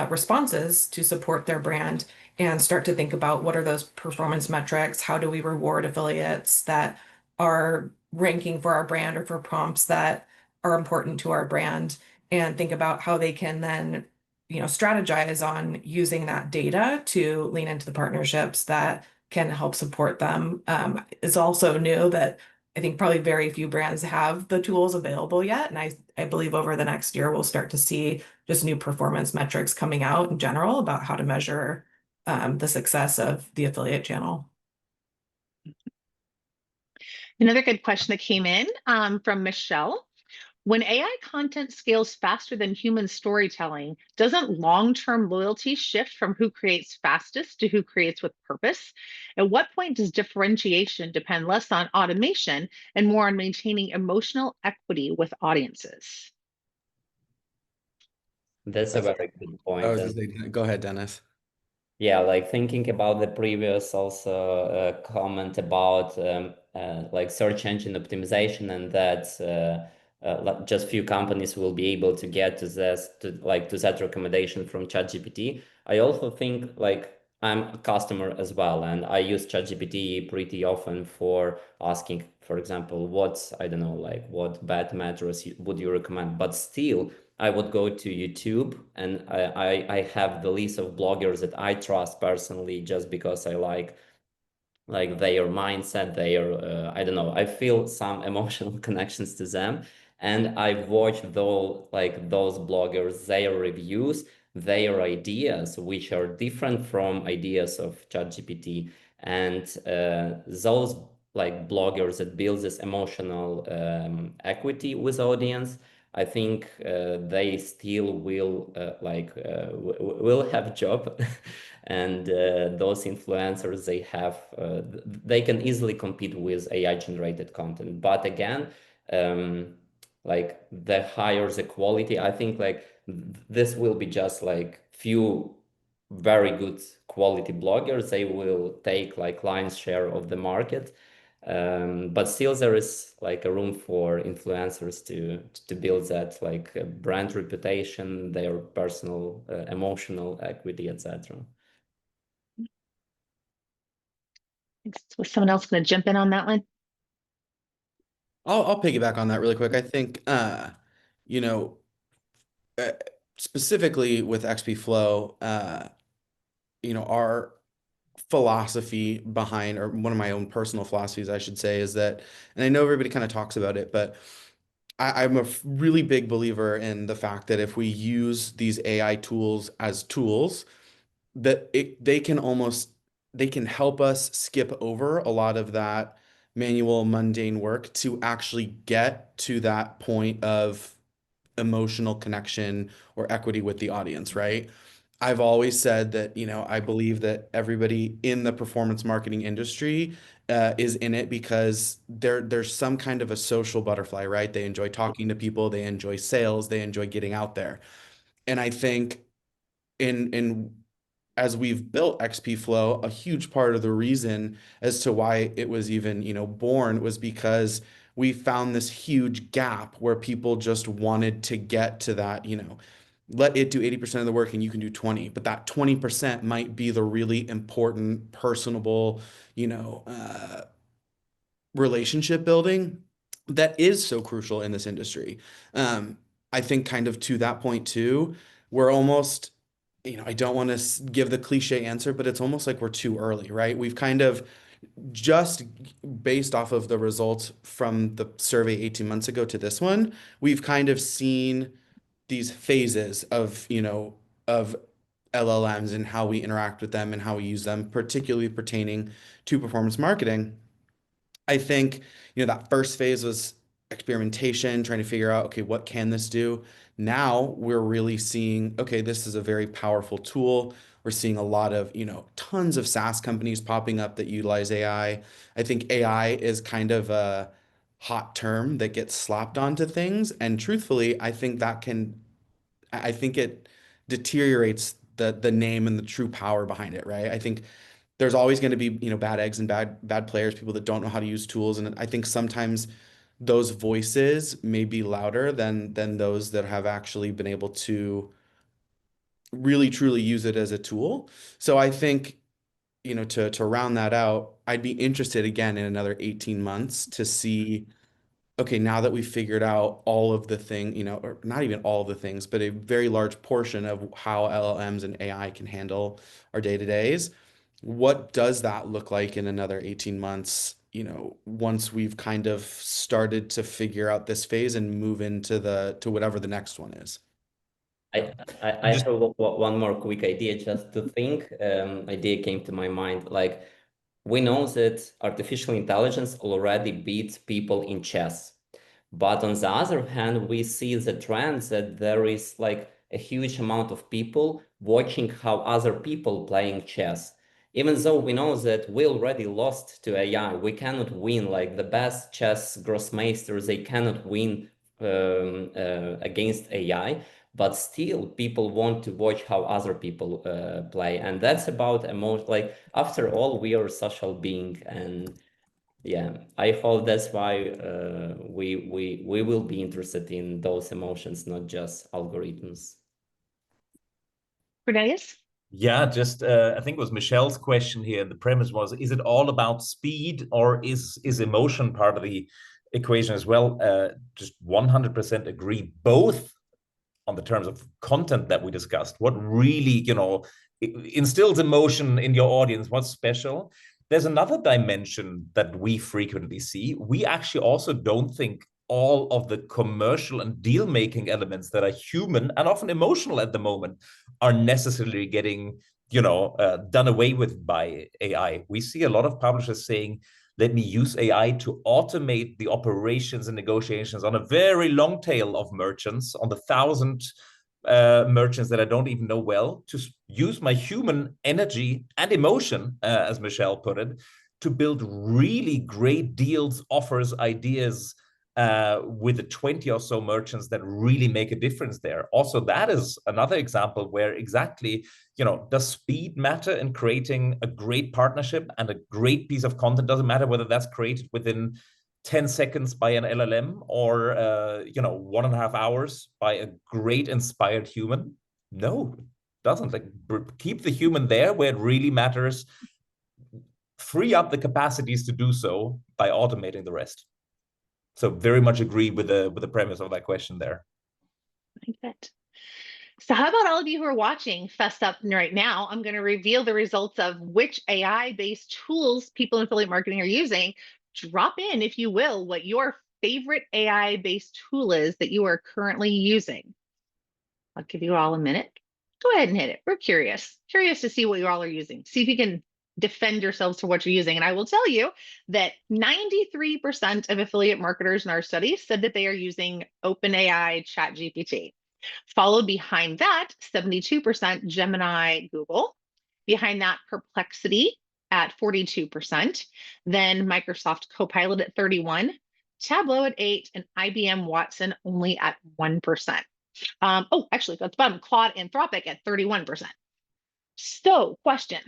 responses to support their brand and start to think about what are those performance metrics? How do we reward affiliates that are ranking for our brand or for prompts that are important to our brand? And think about how they can then strategize on using that data to lean into the partnerships that can help support them. It's also new that I think probably very few brands have the tools available yet. And I believe over the next year, we'll start to see just new performance metrics coming out in general about how to measure the success of the affiliate channel. Another good question that came in from Michelle. When AI content scales faster than human storytelling, doesn't long-term loyalty shift from who creates fastest to who creates with purpose? At what point does differentiation depend less on automation and more on maintaining emotional equity with audiences? That's a very good point. I was gonna say, go ahead, Dennis. Yeah, like thinking about the previous also comment about like search engine optimization, and that like just few companies will be able to get to this to that recommendation from ChatGPT. I also think like I'm a customer as well, and I use ChatGPT pretty often for asking, for example, I don't know, like what bed mattress would you recommend? But still, I would go to YouTube, and I have the list of bloggers that I trust personally just because I like their mindset, their I don't know, I feel some emotional connections to them, and I watch those bloggers, their reviews, their ideas, which are different from ideas of ChatGPT, and those like bloggers that build this emotional equity with audience. I think they still will have a job, and those influencers they can easily compete with AI generated content. But again, like the higher the quality, I think this will be just like few very good quality bloggers. They will take like lion's share of the market. But still there is like a room for influencers to build that like brand reputation, their personal emotional equity, etc. Was someone else going to jump in on that one? I'll piggyback on that really quick. I think you know, uh, specifically with xpflow, our philosophy behind, or one of my own personal philosophies, I should say, is that, and I know everybody kind of talks about it, but I'm a really big believer in the fact that if we use these AI tools as tools, that they can help us skip over a lot of that manual, mundane work to actually get to that point of emotional connection or equity with the audience, right? I've always said that, I believe that everybody in the performance marketing industry is in it because there's some kind of a social butterfly, right? They enjoy talking to people, they enjoy sales, they enjoy getting out there. And I think in as we've built xpflow, a huge part of the reason as to why it was even, born was because we found this huge gap where people just wanted to get to that, let it do 80% of the work and you can do 20, but that 20% might be the really important, personable, relationship building that is so crucial in this industry. I think kind of to that point too, we're almost, I don't want to give the cliche answer, but it's almost like we're too early, right? We've kind of just based off of the results from the survey 18 months ago to this one, we've kind of seen these phases of, of LLMs and how we interact with them and how we use them, particularly pertaining to performance marketing. I think, that first phase was experimentation, trying to figure out, okay, what can this do? Now we're really seeing, okay, this is a very powerful tool. We're seeing a lot of, tons of SaaS companies popping up that utilize AI. I think AI is kind of a hot term that gets slapped onto things. And truthfully, I think it deteriorates the name and the true power behind it, right? I think there's always going to be, bad eggs and bad players, people that don't know how to use tools. And I think sometimes those voices may be louder than those that have actually been able to really truly use it as a tool. So I think, to round that out, I'd be interested again in another 18 months to see, okay, now that we've figured out all of the thing, or not even all of the things, but a very large portion of how LLMs and AI can handle our day-to-days, what does that look like in another 18 months, once we've kind of started to figure out this phase and move into to whatever the next one is? I have one more quick idea just to think. Idea came to my mind. Like, we know that artificial intelligence already beats people in chess. But on the other hand, we see the trend that there is like a huge amount of people watching how other people playing chess. Even though we know that we already lost to AI, we cannot win. Like the best chess grossmasters, they cannot win against AI. But still, people want to watch how other people play, and that's about emotion. Like, after all, we are a social being, and yeah, I hope that's why we will be interested in those emotions, not just algorithms. Cornelius? Yeah, just I think it was Michelle's question here. The premise was, is it all about speed, or is emotion part of the equation as well? Just 100% agree. Both on the terms of content that we discussed, what really, instills emotion in your audience, what's special. There's another dimension that we frequently see. We actually also don't think all of the commercial and deal-making elements that are human and often emotional at the moment are necessarily getting, done away with by AI. We see a lot of publishers saying, let me use AI to automate the operations and negotiations on a very long tail of merchants, on the 1,000 merchants that I don't even know well, to use my human energy and emotion, as Michelle put it, to build really great deals, offers, ideas with the 20 or so merchants that really make a difference there. Also, that is another example where exactly, does speed matter in creating a great partnership and a great piece of content? Doesn't matter whether that's created within 10 seconds by an LLM or 1.5 hours by a great inspired human. No, it doesn't. Like, keep the human there where it really matters. Free up the capacities to do so by automating the rest. So very much agree with the premise of that question there. I like that. So how about all of you who are watching Fess Up right now? I'm going to reveal the results of which AI-based tools people in affiliate marketing are using. Drop in, if you will, what your favorite AI-based tool is that you are currently using. I'll give you all a minute. Go ahead and hit it. We're curious to see what you all are using. See if you can defend yourselves for what you're using. And I will tell you that 93% of affiliate marketers in our study said that they are using OpenAI ChatGPT. Followed behind that, 72% Gemini Google. Behind that, Perplexity at 42%. Then Microsoft Copilot at 31%, Tableau at 8%, and IBM Watson only at 1%. Actually, at the bottom, Claude Anthropic at 31%. So, question.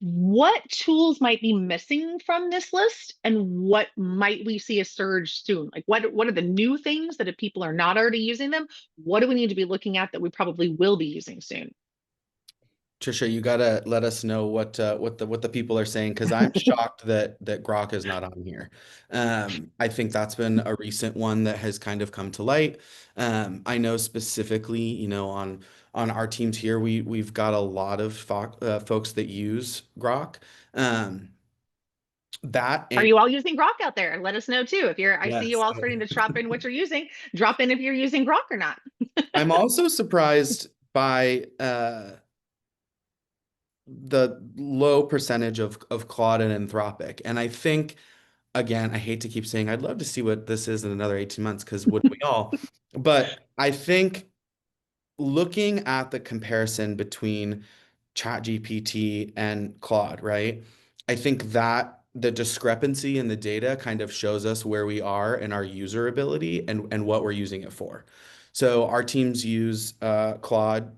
What tools might be missing from this list, and what might we see a surge soon? Like, what are the new things that if people are not already using them, what do we need to be looking at that we probably will be using soon? Tricia, you gotta let us know what the people are saying, because I'm shocked that Grok is not on here. I think that's been a recent one that has kind of come to light. I know specifically, on our teams here, we've got a lot of folks that use Grok. That Are and you all using Grok out there? Let us know too. If you're, I see yes, you all starting to drop in what you're using. Drop in if you're using Grok or not. I'm also surprised by the low percentage of Claude and Anthropic. And I think, again, I hate to keep saying I'd love to see what this is in another 18 months, because wouldn't we all? But I think looking at the comparison between ChatGPT and Claude, right? I think that the discrepancy in the data kind of shows us where we are in our user ability and what we're using it for. So our teams use Claude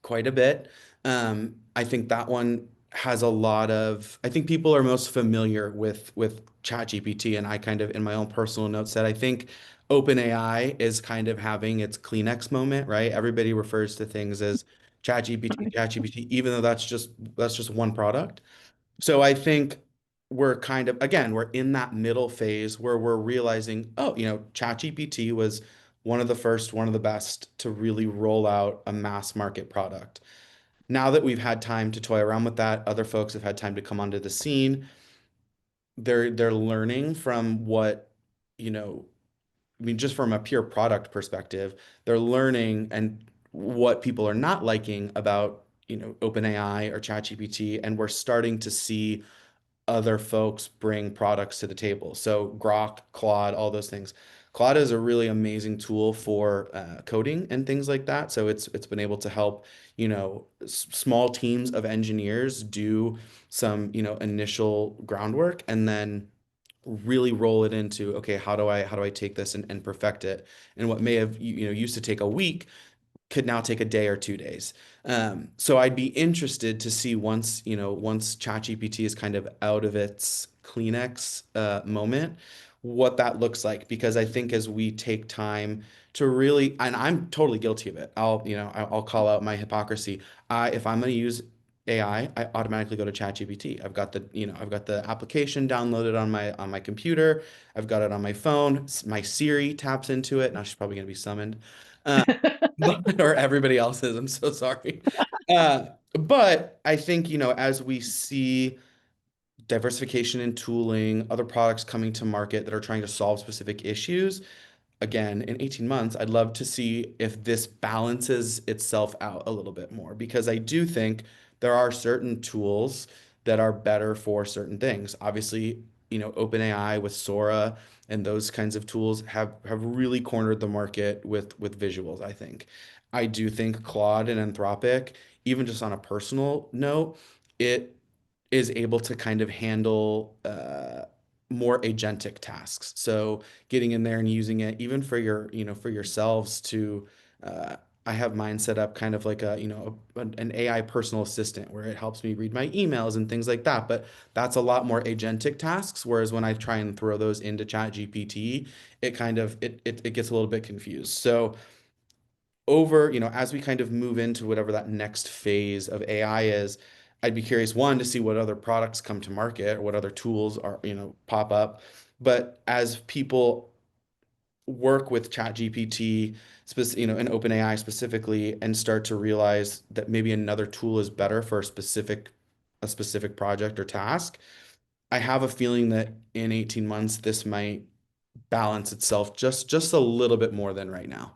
quite a bit. I think that one has a lot of, I think people are most familiar with ChatGPT, and I kind of in my own personal notes said I think OpenAI is kind of having its Kleenex moment, right? Everybody refers to things as ChatGPT, even though that's just one product. So I think we're kind of, again, we're in that middle phase where we're realizing, oh, ChatGPT was one of the first, one of the best to really roll out a mass market product. Now that we've had time to toy around with that, other folks have had time to come onto the scene. They're learning from what, I mean, just from a pure product perspective, they're learning and what people are not liking about, OpenAI or ChatGPT, and we're starting to see other folks bring products to the table. So Grok, Claude, all those things. Claude is a really amazing tool for coding and things like that. So it's been able to help, small teams of engineers do some, initial groundwork and then really roll it into, okay, how do I take this and perfect it? And what may have, used to take a week could now take a day or 2 days. So I'd be interested to see once ChatGPT is kind of out of its Kleenex moment, what that looks like. Because I think as we take time to really, and I'm totally guilty of it. I'll call out my hypocrisy. If I'm going to use AI, I automatically go to ChatGPT. I've got the application downloaded on my computer. I've got it on my phone. My Siri taps into it. Now she's probably going to be summoned. Or everybody else is. I'm so sorry. But I think, as we see diversification in tooling, other products coming to market that are trying to solve specific issues, again, in 18 months, I'd love to see if this balances itself out a little bit more, because I do think there are certain tools that are better for certain things. Obviously, OpenAI with Sora and those kinds of tools have really cornered the market with visuals, I think. I do think Claude and Anthropic, even just on a personal note, it is able to kind of handle more agentic tasks. So getting in there and using it even for for yourselves to I have mine set up kind of like an AI personal assistant where it helps me read my emails and things like that. But that's a lot more agentic tasks. Whereas when I try and throw those into ChatGPT, it kind of it gets a little bit confused. So as we kind of move into whatever that next phase of AI is, I'd be curious, one, to see what other products come to market or what other tools are, pop up. But as people work with ChatGPT, and OpenAI specifically, and start to realize that maybe another tool is better for a specific project or task, I have a feeling that in 18 months, this might balance itself just a little bit more than right now.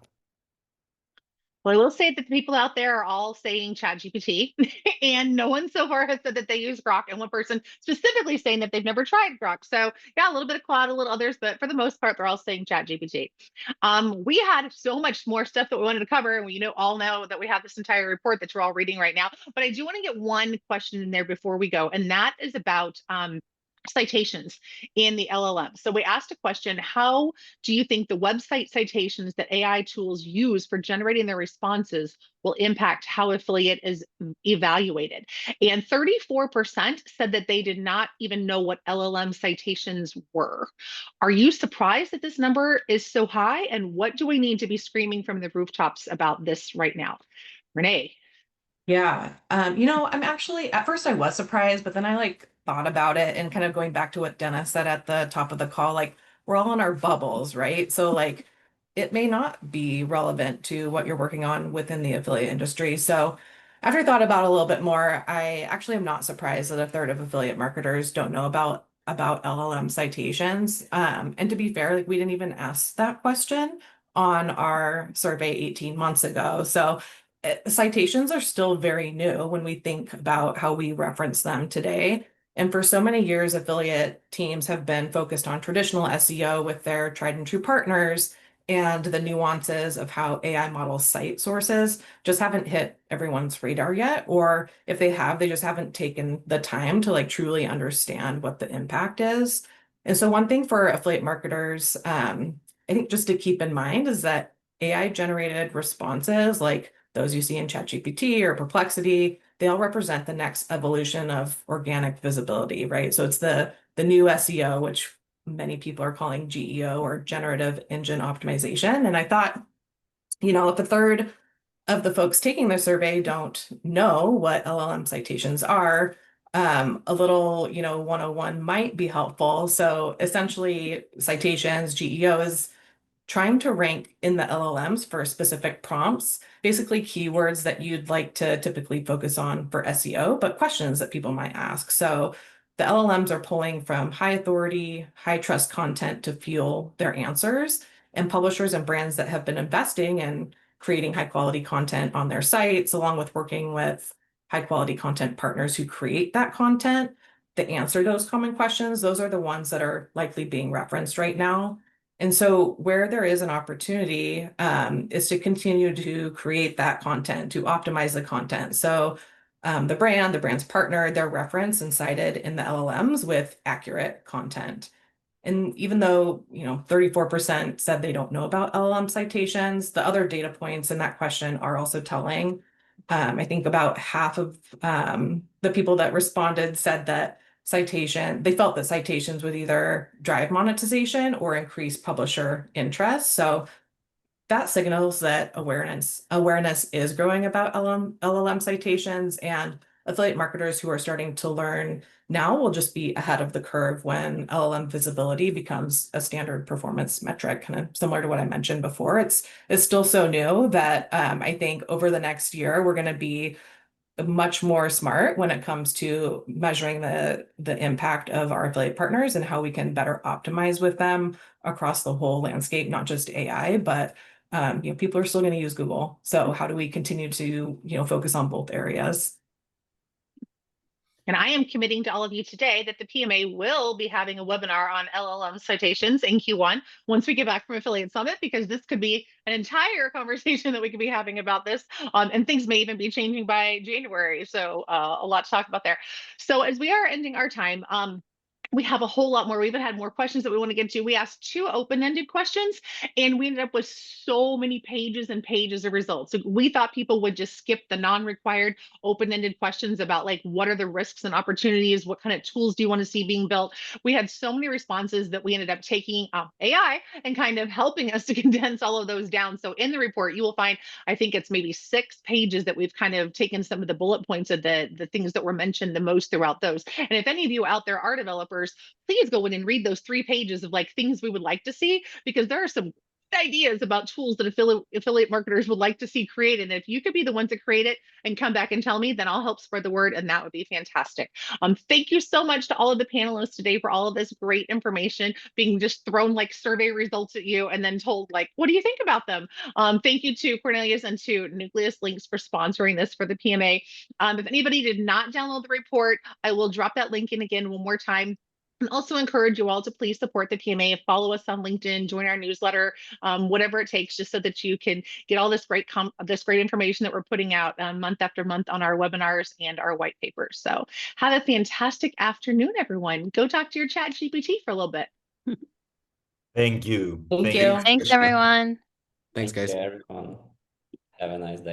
Well, I will say that the people out there are all saying ChatGPT, and no one so far has said that they use Grok, and one person specifically saying that they've never tried Grok. So yeah, a little bit of Claude, a little others, but for the most part, they're all saying ChatGPT. We had so much more stuff that we wanted to cover, and we all know that we have this entire report that you're all reading right now. But I do want to get one question in there before we go, and that is about citations in the LLM. So we asked a question: how do you think the website citations that AI tools use for generating their responses will impact how affiliate is evaluated? And 34% said that they did not even know what LLM citations were. Are you surprised that this number is so high? And what do we need to be screaming from the rooftops about this right now? Renee. Yeah. I'm actually at first I was surprised, but then I thought about it and kind of going back to what Dennis said at the top of the call, we're all in our bubbles, right? So it may not be relevant to what you're working on within the affiliate industry. So after I thought about it a little bit more, I actually am not surprised that a third of affiliate marketers don't know about about LLM citations. And to be fair, like we didn't even ask that question on our survey 18 months ago. So citations are still very new when we think about how we reference them today. And for so many years, affiliate teams have been focused on traditional SEO with their tried and true partners, and the nuances of how AI models cite sources just haven't hit everyone's radar yet. Or if they have, they just haven't taken the time to like truly understand what the impact is. And so one thing for affiliate marketers, I think just to keep in mind is that AI generated responses like those you see in ChatGPT or Perplexity, they all represent the next evolution of organic visibility, right? So it's the new SEO, which many people are calling GEO or generative engine optimization. And I thought, you know, if a third of the folks taking the survey don't know what LLM citations are, a little, you know, 101 might be helpful. So essentially, citations, GEO is trying to rank in the LLMs for specific prompts, basically keywords that you'd like to typically focus on for SEO, but questions that people might ask. So the LLMs are pulling from high authority, high trust content to fuel their answers, and publishers and brands that have been investing in creating high quality content on their sites, along with working with high quality content partners who create that content that answer those common questions. Those are the ones that are likely being referenced right now. And so where there is an opportunity is to continue to create that content, to optimize the content. So the brand's partner, they're referenced and cited in the LLMs with accurate content. And even though, you know, 34% said they don't know about LLM citations, the other data points in that question are also telling. I think about half of the people that responded said that they felt that citations would either drive monetization or increase publisher interest. So that signals that awareness is growing about LLM citations, and affiliate marketers who are starting to learn now will just be ahead of the curve when LLM visibility becomes a standard performance metric, kind of similar to what I mentioned before. It's still so new that I think over the next year, we're going to be much more smart when it comes to measuring the impact of our affiliate partners and how we can better optimize with them across the whole landscape, not just AI, but you know, people are still going to use Google. So how do we continue to, you know, focus on both areas? And I am committing to all of you today that the PMA will be having a webinar on LLM citations in Q1 once we get back from Affiliate Summit, because this could be an entire conversation that we could be having about this. And things may even be changing by January. So a lot to talk about there. So as we are ending our time, we have a whole lot more. We even had more questions that we want to get to. We asked 2 open-ended questions, and we ended up with so many pages and pages of results. So we thought people would just skip the non-required open-ended questions about like, what are the risks and opportunities? What kind of tools do you want to see being built? We had so many responses that we ended up taking AI and kind of helping us to condense all of those down. So in the report, you will find, I think it's maybe 6 pages that we've kind of taken some of the bullet points of the things that were mentioned the most throughout those. And if any of you out there are developers, please go in and read those 3 pages of like things we would like to see, because there are some ideas about tools that affiliate marketers would like to see created. And if you could be the ones to create it and come back and tell me, then I'll help spread the word, and that would be fantastic. Thank you so much to all of the panelists today for all of this great information being just thrown like survey results at you and then told like, what do you think about them? Thank you to Cornelius and to NucleusLinks for sponsoring this for the PMA. If anybody did not download the report, I will drop that link in again one more time. And also encourage you all to please support the PMA, follow us on LinkedIn, join our newsletter, whatever it takes, just so that you can get all this great information that we're putting out month after month on our webinars and our white papers. So have a fantastic afternoon, everyone. Go talk to your chat GPT for a little bit. Thank you. Thank you. Thanks, everyone. Thanks, guys. Thank you, everyone. Have a nice day.